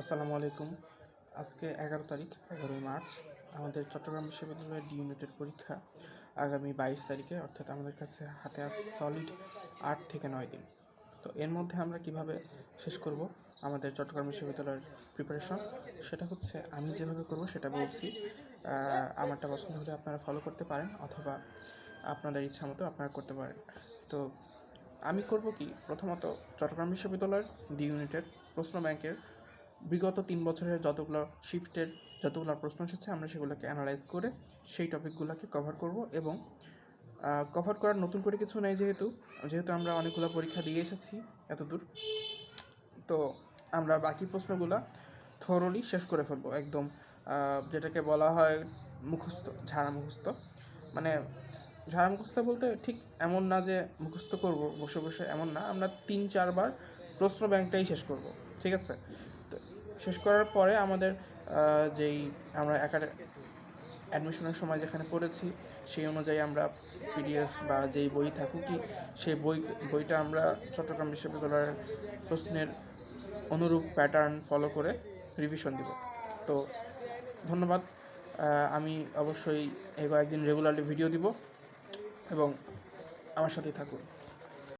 আসসালামু আলাইকুম। আজকে 11 তারিখ, 11ই মার্চ। আমাদের চট্টগ্রাম বিশ্ববিদ্যালয়ের ডি ইউনিটের পরীক্ষা আগামী 22 তারিখে, অর্থাৎ আমাদের কাছে হাতে আছে সলিড 8 থেকে 9 দিন। তো এর মধ্যে আমরা কিভাবে শেষ করব আমাদের চট্টগ্রাম বিশ্ববিদ্যালয়ের প্রিপারেশন, সেটা হচ্ছে আমি যেভাবে করব সেটা বলছি। আমারটা পছন্দ হলে আপনারা ফলো করতে পারেন, অথবা আপনাদের ইচ্ছা মতো আপনারা করতে পারেন। তো আমি করব কি, প্রথমত চট্টগ্রাম বিশ্ববিদ্যালয়ের ডি ইউনিটের প্রশ্ন ব্যাংকের বিগত 3 বছরের যতগুলো প্রশ্ন এসেছে আমরা সেগুলোকে অ্যানালাইজ করে সেই টপিকগুলোকে কভার করব। এবং কভার করার নতুন করে কিছু নেই, যেহেতু আমরা অনেকগুলো পরীক্ষা দিয়ে এসেছি এতদূর। তো আমরা বাকি প্রশ্নগুলো থরলি শেষ করে ফেলবো একদম, যেটাকে বলা হয় মুখস্থ, ঝাড়া মুখস্থ। মানে ঝাড়া মুখস্থ বলতে ঠিক এমন না যে মুখস্থ করব বসে বসে, এমন না। আমরা 3-4 বার প্রশ্ন ব্যাংকটাই শেষ করব, ঠিক আছে? তো শেষ করার পরে আমাদের যেই আমরা অ্যাডমিশনের সময় যেখানে পড়েছি সেই অনুযায়ী আমরা পিডিএফ বা যেই বই থাকুক সেই বইটা আমরা চট্টগ্রাম বিশ্ববিদ্যালয়ের প্রশ্নের অনুরূপ প্যাটার্ন ফলো করে রিভিশন দিব। তো ধন্যবাদ। আমি অবশ্যই এই কয়েকদিন রেগুলারলি ভিডিও দিব এবং আমার সাথেই থাকুন।